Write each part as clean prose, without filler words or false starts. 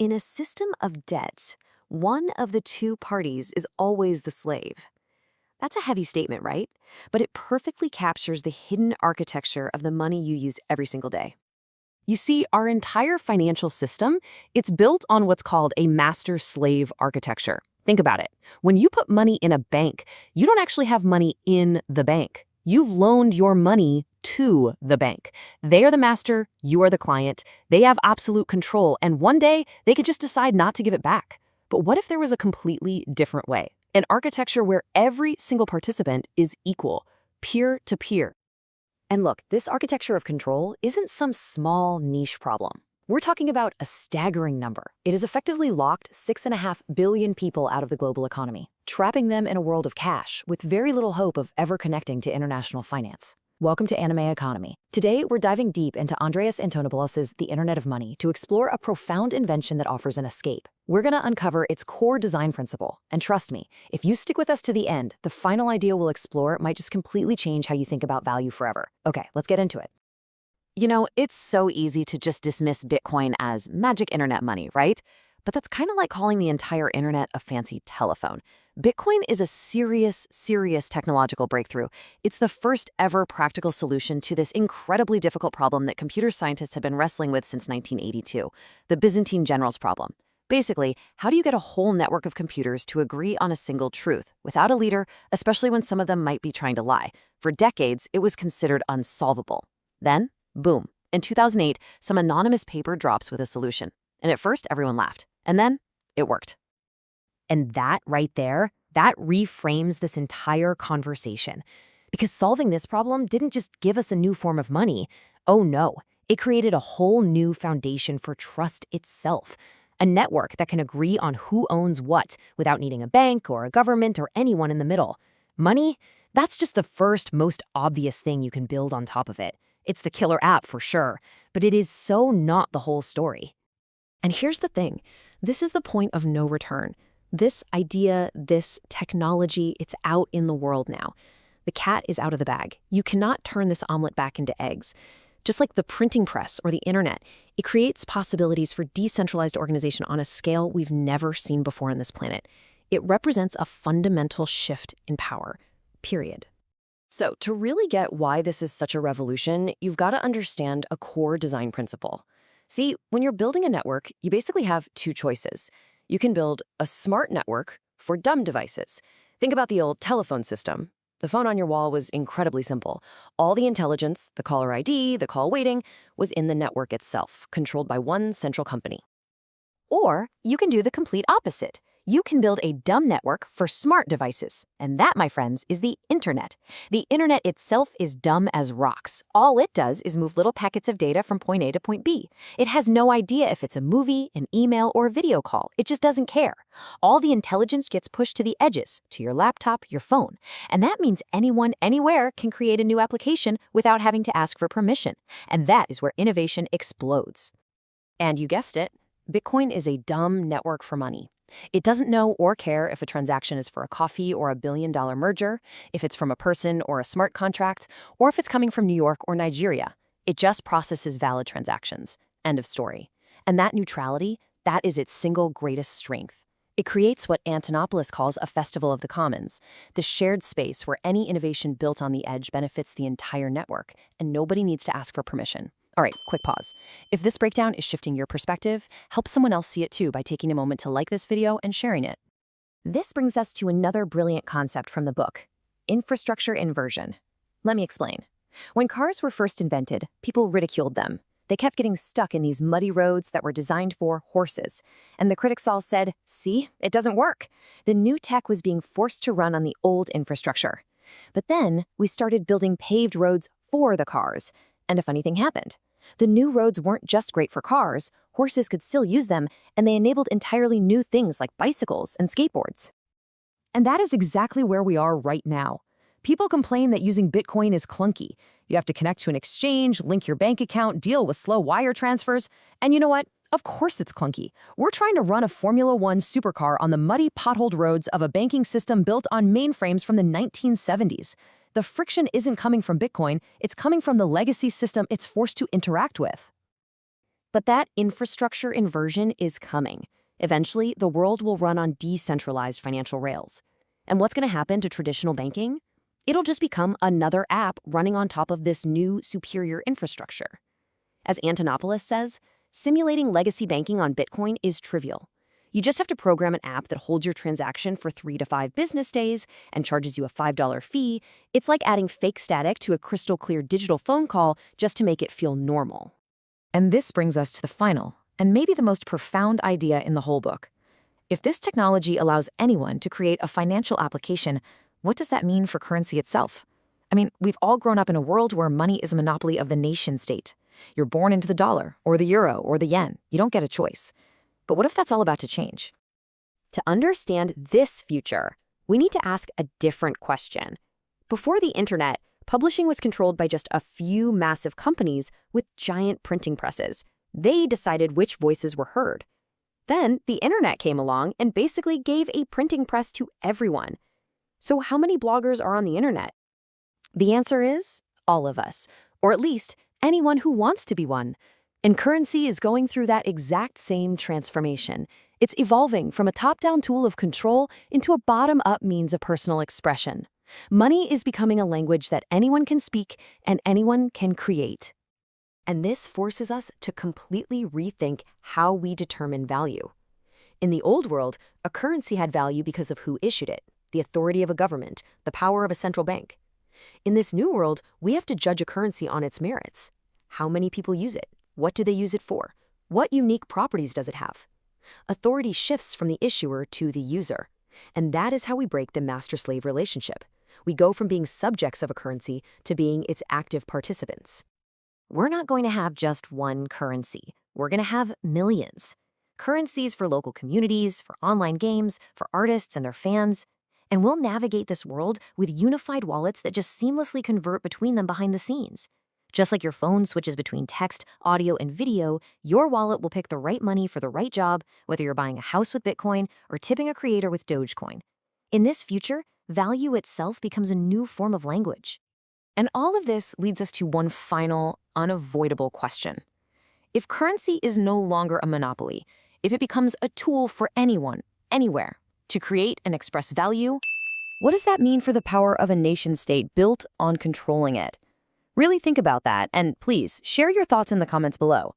In a system of debts, one of the two parties is always the slave. That's a heavy statement, right? But it perfectly captures the hidden architecture of the money you use every single day. You see, our entire financial system, it's built on what's called a master-slave architecture. Think about it. When you put money in a bank, you don't actually have money in the bank. You've loaned your money to the bank. They are the master, you are the client. They have absolute control, and one day they could just decide not to give it back. But what if there was a completely different way? An architecture where every single participant is equal, peer to peer. And look, this architecture of control isn't some small niche problem. We're talking about a staggering number. It has effectively locked 6.5 billion people out of the global economy, trapping them in a world of cash with very little hope of ever connecting to international finance. Welcome to Animeconomy. Today, we're diving deep into Andreas Antonopoulos' The Internet of Money to explore a profound invention that offers an escape. We're going to uncover its core design principle. And trust me, if you stick with us to the end, the final idea we'll explore might just completely change how you think about value forever. Okay, let's get into it. You know, it's so easy to just dismiss Bitcoin as magic internet money, right? But that's kind of like calling the entire internet a fancy telephone. Bitcoin is a serious technological breakthrough. It's the first ever practical solution to this incredibly difficult problem that computer scientists have been wrestling with since 1982, the Byzantine generals problem. Basically, how do you get a whole network of computers to agree on a single truth without a leader, especially when some of them might be trying to lie? For decades, it was considered unsolvable. Then, boom, in 2008, some anonymous paper drops with a solution. And at first, everyone laughed. And then, it worked. And that right there, that reframes this entire conversation. Because solving this problem didn't just give us a new form of money. Oh no, it created a whole new foundation for trust itself. A network that can agree on who owns what without needing a bank or a government or anyone in the middle. Money, that's just the first, most obvious thing you can build on top of it. It's the killer app for sure, but it is so not the whole story. And here's the thing, this is the point of no return. This idea, this technology, it's out in the world now. The cat is out of the bag. You cannot turn this omelet back into eggs. Just like the printing press or the internet, it creates possibilities for decentralized organization on a scale we've never seen before on this planet. It represents a fundamental shift in power, period. So, to really get why this is such a revolution, you've got to understand a core design principle. See, when you're building a network, you basically have two choices. You can build a smart network for dumb devices. Think about the old telephone system. The phone on your wall was incredibly simple. All the intelligence, the caller ID, the call waiting, was in the network itself, controlled by one central company. Or you can do the complete opposite. You can build a dumb network for smart devices. And that, my friends, is the internet. The internet itself is dumb as rocks. All it does is move little packets of data from point A to point B. It has no idea if it's a movie, an email, or a video call. It just doesn't care. All the intelligence gets pushed to the edges, to your laptop, your phone. And that means anyone, anywhere can create a new application without having to ask for permission. And that is where innovation explodes. And you guessed it, Bitcoin is a dumb network for money. It doesn't know or care if a transaction is for a coffee or a billion-dollar merger, if it's from a person or a smart contract, or if it's coming from New York or Nigeria. It just processes valid transactions. End of story. And that neutrality, that is its single greatest strength. It creates what Antonopoulos calls a festival of the commons, the shared space where any innovation built on the edge benefits the entire network, and nobody needs to ask for permission. All right, quick pause. If this breakdown is shifting your perspective, help someone else see it too by taking a moment to like this video and sharing it. This brings us to another brilliant concept from the book, infrastructure inversion. Let me explain. When cars were first invented, people ridiculed them. They kept getting stuck in these muddy roads that were designed for horses. And the critics all said, see, it doesn't work. The new tech was being forced to run on the old infrastructure. But then we started building paved roads for the cars. And a funny thing happened. The new roads weren't just great for cars, horses could still use them, and they enabled entirely new things like bicycles and skateboards. And that is exactly where we are right now. People complain that using Bitcoin is clunky. You have to connect to an exchange, link your bank account, deal with slow wire transfers. And you know what? Of course it's clunky. We're trying to run a Formula One supercar on the muddy, potholed roads of a banking system built on mainframes from the 1970s. The friction isn't coming from Bitcoin, it's coming from the legacy system it's forced to interact with. But that infrastructure inversion is coming. Eventually, the world will run on decentralized financial rails. And what's going to happen to traditional banking? It'll just become another app running on top of this new, superior infrastructure. As Antonopoulos says, simulating legacy banking on Bitcoin is trivial. You just have to program an app that holds your transaction for 3 to 5 business days and charges you a $5 fee. It's like adding fake static to a crystal clear digital phone call just to make it feel normal. And this brings us to the final, and maybe the most profound idea in the whole book. If this technology allows anyone to create a financial application, what does that mean for currency itself? I mean, we've all grown up in a world where money is a monopoly of the nation state. You're born into the dollar, or the euro, or the yen. You don't get a choice. But what if that's all about to change? To understand this future, we need to ask a different question. Before the internet, publishing was controlled by just a few massive companies with giant printing presses. They decided which voices were heard. Then the internet came along and basically gave a printing press to everyone. So how many bloggers are on the internet? The answer is all of us, or at least anyone who wants to be one. And currency is going through that exact same transformation. It's evolving from a top-down tool of control into a bottom-up means of personal expression. Money is becoming a language that anyone can speak and anyone can create. And this forces us to completely rethink how we determine value. In the old world, a currency had value because of who issued it, the authority of a government, the power of a central bank. In this new world, we have to judge a currency on its merits. How many people use it? What do they use it for? What unique properties does it have? Authority shifts from the issuer to the user. And that is how we break the master-slave relationship. We go from being subjects of a currency to being its active participants. We're not going to have just one currency. We're going to have millions. Currencies for local communities, for online games, for artists and their fans. And we'll navigate this world with unified wallets that just seamlessly convert between them behind the scenes. Just like your phone switches between text, audio, and video, your wallet will pick the right money for the right job, whether you're buying a house with Bitcoin or tipping a creator with Dogecoin. In this future, value itself becomes a new form of language. And all of this leads us to one final, unavoidable question. If currency is no longer a monopoly, if it becomes a tool for anyone, anywhere, to create and express value, what does that mean for the power of a nation-state built on controlling it? Really think about that, and please share your thoughts in the comments below.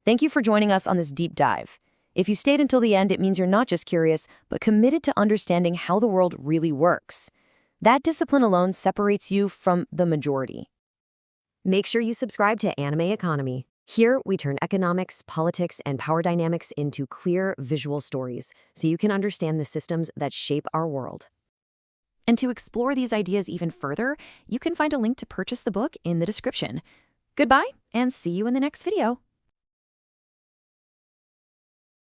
Thank you for joining us on this deep dive. If you stayed until the end, it means you're not just curious, but committed to understanding how the world really works. That discipline alone separates you from the majority. Make sure you subscribe to Animeconomy. Here, we turn economics, politics, and power dynamics into clear visual stories so you can understand the systems that shape our world. And to explore these ideas even further, you can find a link to purchase the book in the description. Goodbye, and see you in the next video.